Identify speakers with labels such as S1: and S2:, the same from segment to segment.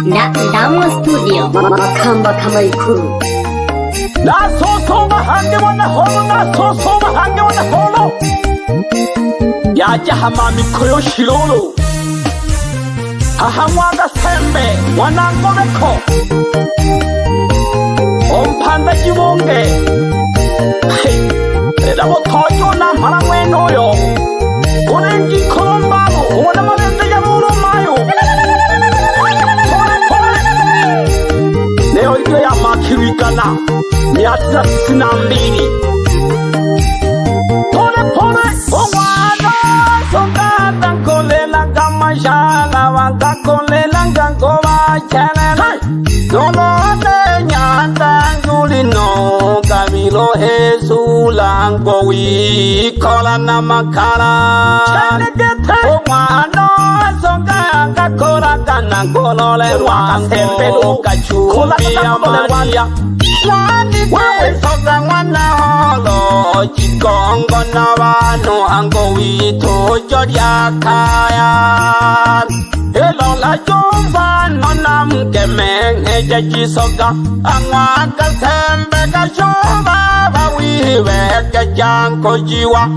S1: Damu Studio.
S2: Makamba kama Ikulu.
S3: Na soso mahange wana holo, na soso mahange wana holo. Yaja hama mikoyo shirolo. Hahamwaga sembe wanangomeko. Ompanda jibonge. Erabo toyo na maramweno yo. Orenji kolombago, ona malende ya muro mayo. Leo hiyo ya makirikana. Miata sinambini. Pole pole, omwana sokata kolela kama shala wanga kolela ngangoma chanela. Nolote nyata ngulino kamilo hezula ngowi kola na makala. Omwana sokata kola kana kolole wango kachumbi amalia. Wewe soka mwana holo chikongo na wano ango wito jodia kaya. Elola jomba nona mkemenge jeji soka angwa kasembe kashoba bawiwe kajanko jiwa.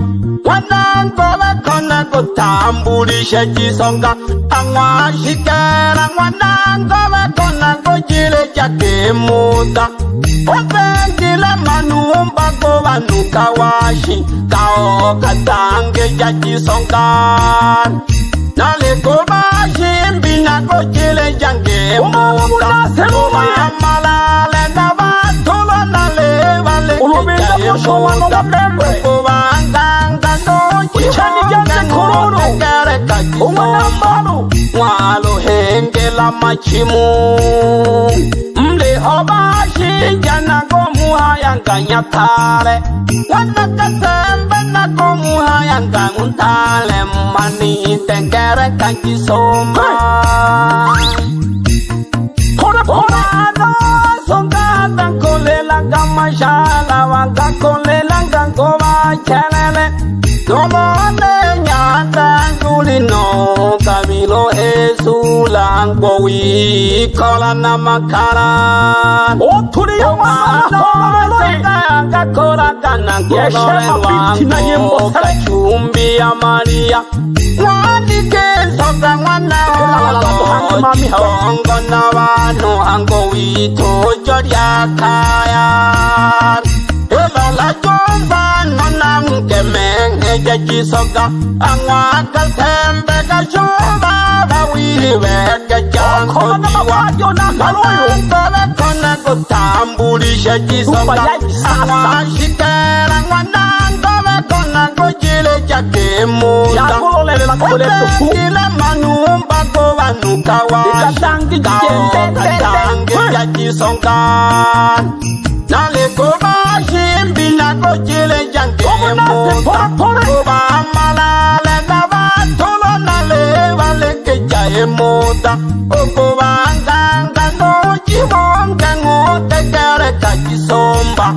S3: Wanango wakona kutambulisha jisonga angwa shikera wanango wakona kujile jake muda. Opengile manumba go vanuka washi kao katange jaji songan. Nale go bashi mbina go jile jange muda. Oba malale na batolo nale vale kejaye muda. Oba anganga no jibonga ngere kaji somba. Walo hengela machimu. Mle obashi jana gomu hayanga nyatale. Wana kasembe na gomu hayanga untale. Mani tengere kanji soma. Pora pora no songa tankolela gama shala wanga kolela ngangoma chelele. Nomone nyata ngulino kamilo hezula ngowi kola na makala. Oturi yamana songa kola kana kolole wango kachumbi amalia. Wani ke songa wana holo chikongo na wano ango wito jodia kaya. Elola jomba nona mkemenge jeji soka angwa kasembe kashoba bawiwe kajanko jiwa. Wanango kona kutambulisha jisoka angwa shikera wanango kona kujile jake muda. Opengile manumba go vanuka washi kao katange jaji songa. Nale go bashi mbina go jile jange muda. Oba malale na batolo nale vale kejaye muda. Oba anganga no jibonga ngote kere kaji somba.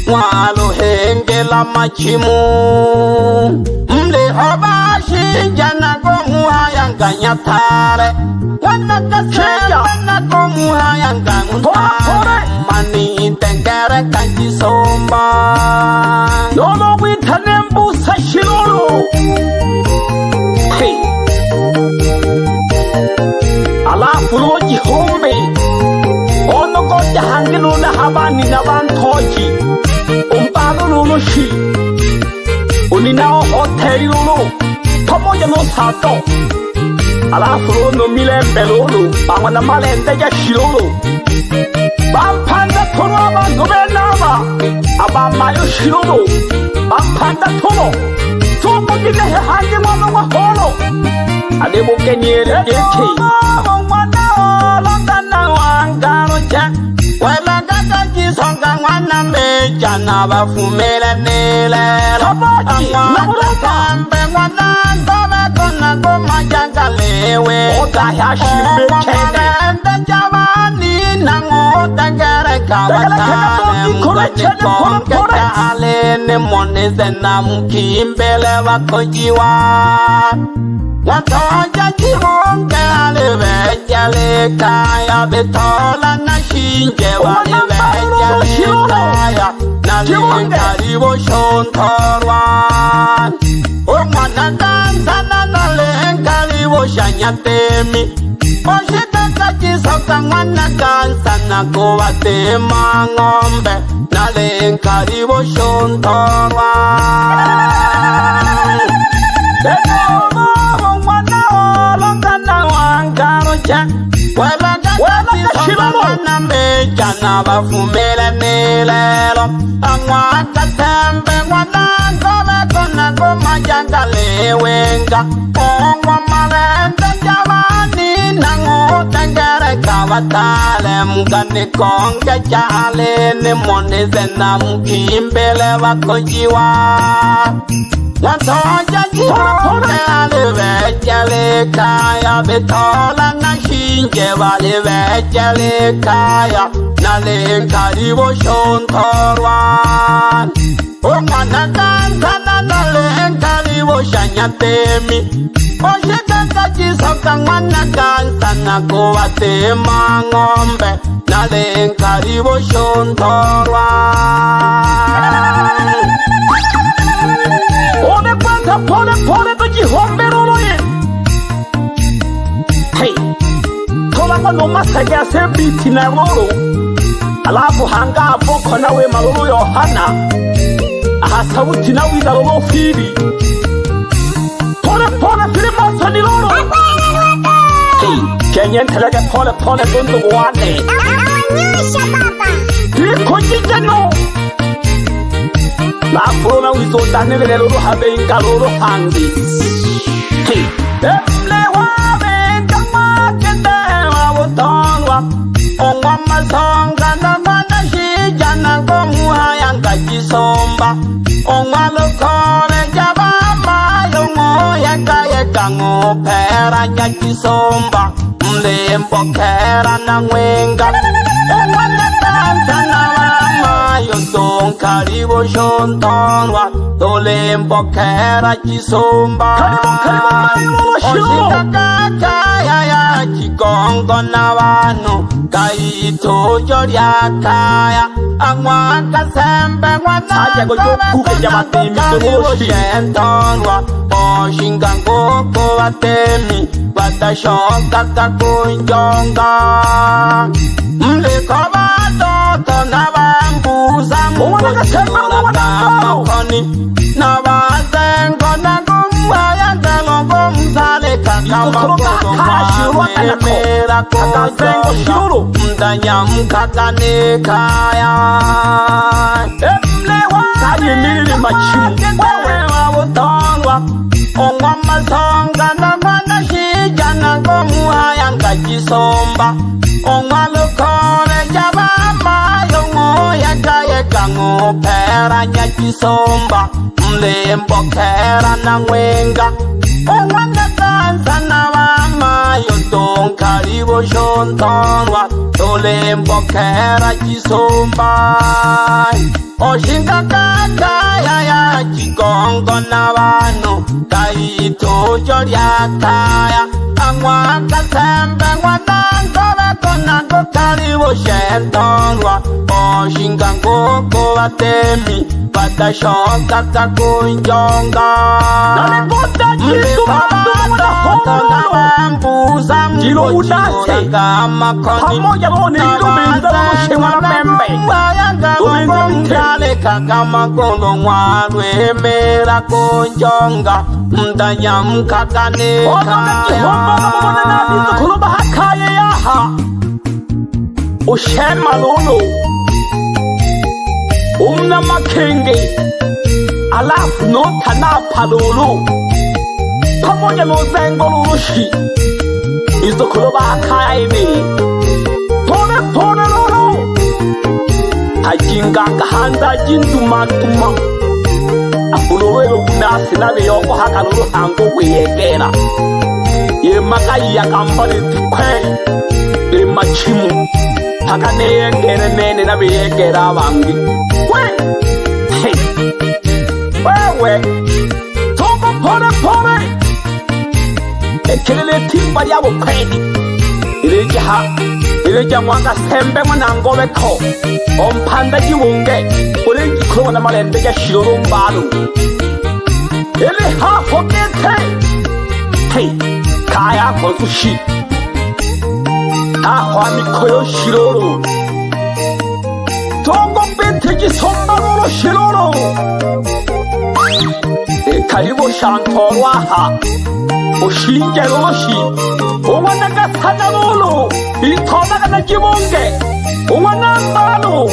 S3: Walo hengela machimu. Mle obashi jana gomu hayanga nyatare. Wana kasembe na gomu hayanga untale. Mani tengere kanji somba. Yolo witanembu sashirolo. Hey. Alafu loji hombe. Ono goja hangilu na habani na bantoji. Umpalo lulu shi. Uninao hoteli lulu. Pamoja no sato. Alafu no milembe lulu. Pawana malende ya shirolo. Bampanda tono aba nubenaba. Aba mayo shirolo. Bampanda tono. Tomo gine he hangi mwana wa holo. Ademo kenyere yeke. Mwana holo tana wangaro chen. Wela gaga jisonga wana meja na bafumele nile. Tabaji na kambe wana ngome kona goma janga lewe. Oda ya shime chene. Ende javani na ngota gere kawatane. Mweji konge kale ne moneze na mkimbele wakojiwa. Watoja jibonge alebe jale kaya betola na shinje wali vejale kaya nali karibo shontorwan Omana danza na nale karibo shanyatemi Oshita kaji soka mwana kansa na kuwa tema ngombe nale karibo shontorwan Wala meja na bafumele milelo Angwaka tembe wana gobe kona goma jangale wenga Ongwa malende javani nango tengere kavatale Mgani konge jale ni monize na mkimbele wakojiwa Wantoja jihote alivejele kaya Betola na shinje walivejele kaya Nale karibo shontorwan Omwana kansa na nale karibo shanyatemi Oshika kajisoka mwana kansa na kuwa tema ngombe Nale karibo shontorwan Pole kwanza pole tujihombe loloye Hey Tola kwa noma sagia sebiti na lolo Alafu hanga afoko na we malolo yohana Aha sauti na wida lolo fili Pole fili maso ni lolo Hey Kenyen telege pole dundu wane
S1: Awanyusha baba.
S3: Tili kujije no La prona wizota nele lolo habeinga lolo hangi Hey Emle wabenga makende wawutongwa Ongwa mazonga na mana shijana gomuha yanga jisomba Ongwa lokole jabama yungo yeka ngopera nyakisomba Mlembo kera na ngwenga Ongwa natanza na wama yodong karibo shontonwa Tolembo kera jisomba Oshika kakaya ya chikongo na wano Kaito joria kaya Angwaka sembe wana Karibo shentonwa Oshinga ngoko watemi Watashoka kakunjonga Mliko watoto na bambuza Mwana kamakoni Na bazengo na gumwaya Ndelongo mzale kakamakolo Mwamemera kuzengo Mdanya mkakane kaya Emlewa Sayemili machimu Wewe wawutongwa Ongwa mazonga na mana shijana gomuha yanga jisomba Ongwa lukole jabama yungo yeka ngopera nyakisomba Mlembo kera na ngwenga Ongwa natanza na wama yodong karibo shontonwa Tolembo kera jisomba Oshinga kakaya ya chikongo na wano Kaito joria kaya Angwaka sembe wanangobe konango karibo shentonwa Oshinga ngoko watemi Watashoka kakunjonga Nalipota jisu watoto na wambuza Jilo unase Pamoja loni luminza mwishe mwamembe Mdale kama kono mwarwe mera konjonga Mdanya mkakane kaya Kuruba hakaye yaha Ushema lolo Umna makenge Alafu nota na palolo Pamoja no zengo lurushi Izo kuruba hakaye ni Pone lolo Hajinga kahanda jindumatuma Afulowelo unasi nabe yoko haka lulu hango weyegera Ye makai ya kambari tikwe Le machimu Haka neyengere nene nabe yegera bangi Wewe Toko pone Ekelele timba yabo kwedi Ileji ha ileja mwanga sembe mwanangobeko ompanda jiwonge ulengi kuwa na malende ya shiroro mbalu ili hafo kete hey kaya kozushi ahwa mikoyo shiroro togo betegi sombaroro shiroro karibu shantoro aha oshinge roshi uwanaga sanarolo itonaga na jibonge uwanambalo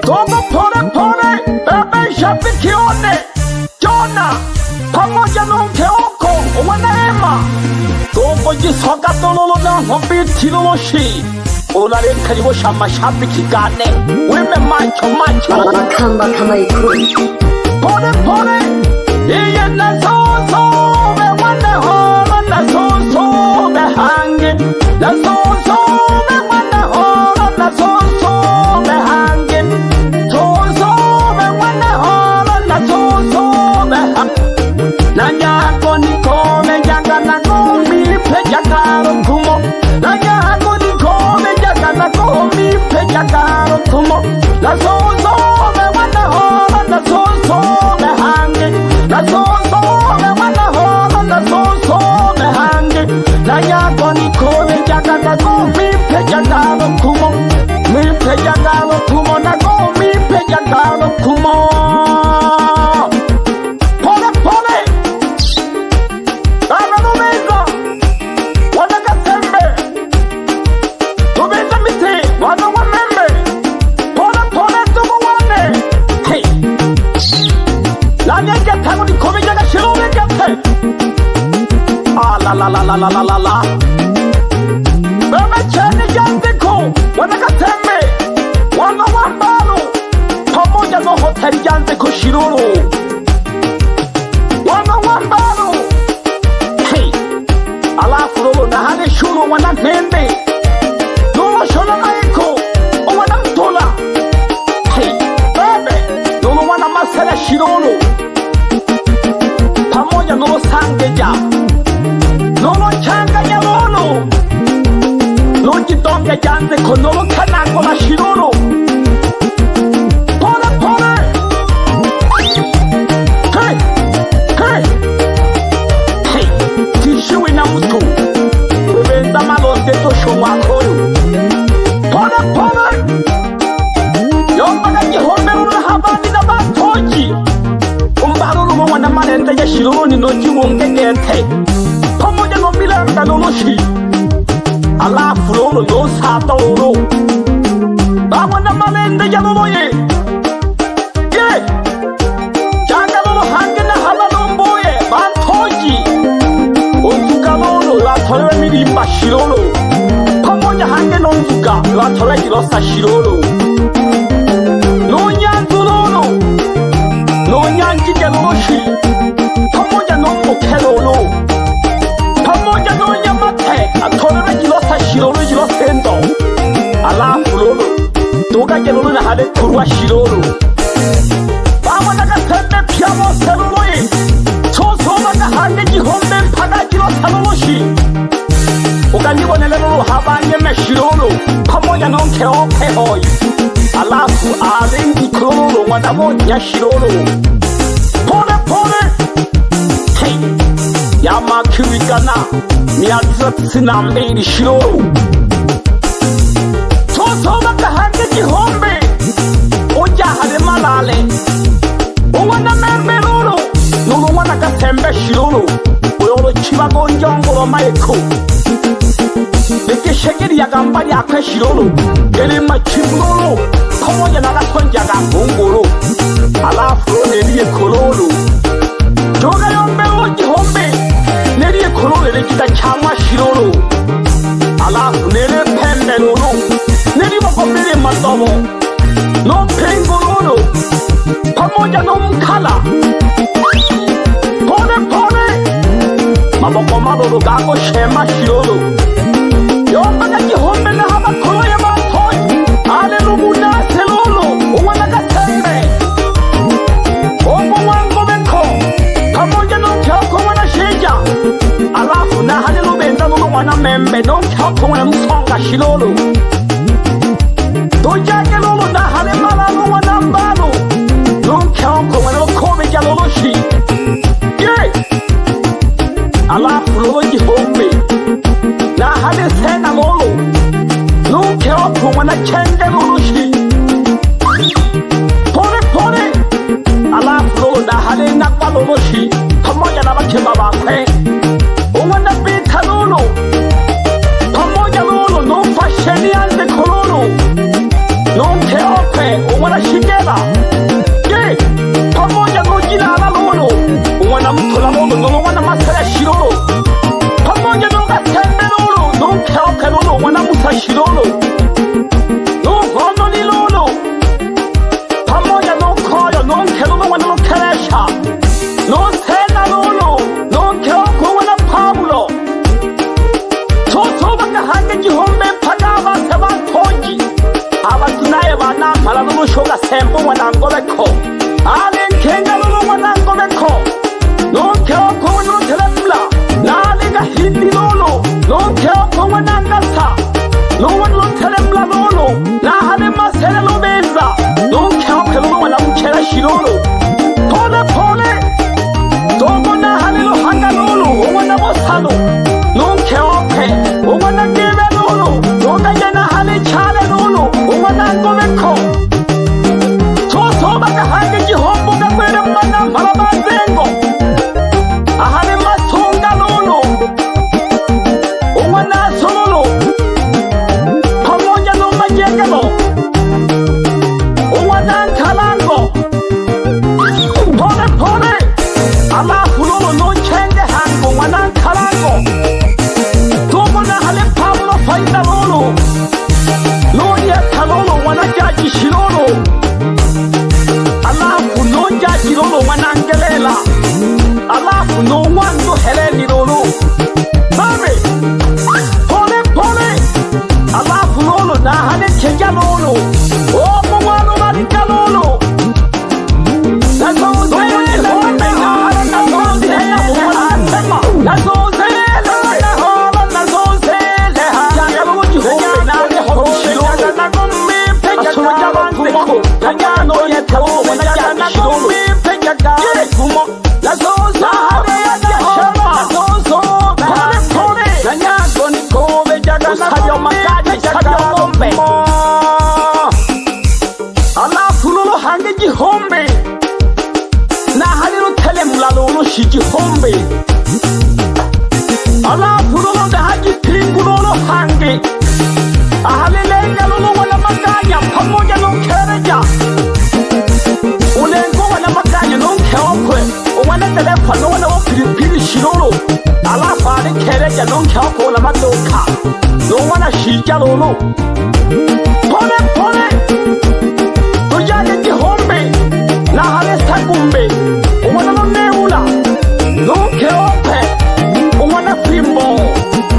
S3: togo pole pole ebe shapikione jona pamoja nonkeoko uwanaema togo jisoga tololo na hobitiroloshi unare karibu shamashabiki gane weme macho
S2: Makamba kama ikulu
S3: pole pole iye na soso be wane holo na soso be hange na soso be wane holo na soso be hange soso be wane holo na soso be hange na nyako nikome jaga na komi pe jagaro kumo na nyako nikome jaga na komi pe jagaro kumo na soso be wane holo na soso be hange na soso be wane holo na soso be hange na nyako nikome jaga na komi pe jagaro kumo mi pe jagaro kumo na komi pe jagaro kumo pole pole ana numeza wanaka sembe numeza mite wana wamembe pole pole tumu wane hey lanya gata ngoni komi jaga shirome gata la bebe cheni jante ko wanaka sembe wana wambalo pamoja no hoteli jante ko shiroro wana wambalo hey alafu lolo na hale shuru wana nende lolo shona naiko o wana mtola hey bebe lolo wana masala shiroro pamoja lolo sangeja lolo changanya lolo loji donge jante ko lolo kanako la shiroro pole pole hey hey hey tishiwi na mtu bebeza malonde tosho wakoyo pole pole yombaga jihombe lula habandi na batoji umbalo lumo wana malende ya shironi no jiwongegete pamoja no milanda loloshi alafu lolo no sata lolo bawana malende ya lolo ye jaga lolo hange na hala lomboye batoji onzuka lolo latolewe milimba shirolo pamoja hange nonzuka latolewe jilosa shirolo nonyanzu lolo nonyanjige loloshi pamoja nomboke lolo pamoja nonyamate atolewe jilosa shirolo jilosendo alafu lolo togaje lolo na hale kurwa shirolo bawana gatembe piamo seloloye sosoba gahange jihombe mpaga jilosa loloshi ukanyibonele lolo habanye meshirolo pamoja nonke ope hoi alafu alengi kololo wanamoja shirolo pole pole hey yama kiwigana miazat sinambeli shirolo sosoba gahange jihombe oja hale malale uwana membe lolo lolo wana gatembe shirolo uyolo chibago njongolo maiko shegeri yagamba lyakwe shirolo eri machimulolo pamoja na gatonja gangongolo alafu neriye kololo joga yombelo jihombe neriye kololo erigida chamwa shirolo alafu nere pembe lolo neri bagomere madomo no pengololo pamoja no mkala pole pole maboko malolo gago shema shirolo yombaga jihombe na haba kolo ya matoi ale lumuna selolo uwana gatembe omo wango songa shilolo Dojake lolo na hale malalo wanambalo Non kionko wana kome jalolo shi Ye Alafu lolo jihombe Na hale sena lolo Non kionko wana chenge lolo shi Pone Alafu lolo na hale nakwa lolo shi Pamoja na bakemba bakwe Wana bita lolo Pamoja lolo no fasheni ande kololo Non che ope wana shigela Ye Pamoja no jina ala lolo Wana mtola lolo no wana masaya shirolo Pamoja no gatembe lolo Non che ope lolo wana musa shirolo No hono ni lolo Pamoja no koyo non che lolo wana no keresha Non sena lolo Non che ope wana Pablo Toto baka hange jihombe pagaba seba toji Abatunaye banampala n'umushoga sembo wanangobeko Ale nkenga lolo wanangobeko Nonkeo kowe notelemla Nalega hindi lolo Nonkeo kowe nangasa Nowan notelemla lolo Nahale masere lobeza Nonkeo ke lolo wanamukera shilolo Pole Togo nahale lo hanga lolo Owana mosalo Nonkeo ke Owana gebe lolo Noga jana hale chale lolo Owana ngobeko Toto baka hange jihombo gabwere mana malabazengo Ahale matonga lolo Owana sololo Pamoja no majegelo Owana nkalango Pole Alafu lolo no chenge hango Owana nkalango Togo na hale Pablo faida lolo No yeta lolo wana jaji shilolo Alafu no jaji lolo wana angelela Alafu no wando heleni lolo Babe Pole Alafu lolo na hale cheja lolo Opo wano malika lolo Nazo zele Home na hale nazo zele Nazo zele Nazo zele Jaga lolo jihombe na hale homo shilolo Asuma jabanzeko Nanyano yetalo wana jaji shilolo Kumo Nazozo Nahale ya shama Nazozo Pole Nanyago ni kobe jaga Usayo makaji jaga lombe Alafu lolo hange jihombe Nahale lo telemla lolo shi jihombe Alafu lolo nahaji pingu lolo hange Ahale lenga lolo wana maganya Pamoja no kereja Ulengo wana maganya no keokwe Wana telefa no wana wapilipili shilolo Alafu ale kereja no keokwe wana madoka No wana shija lolo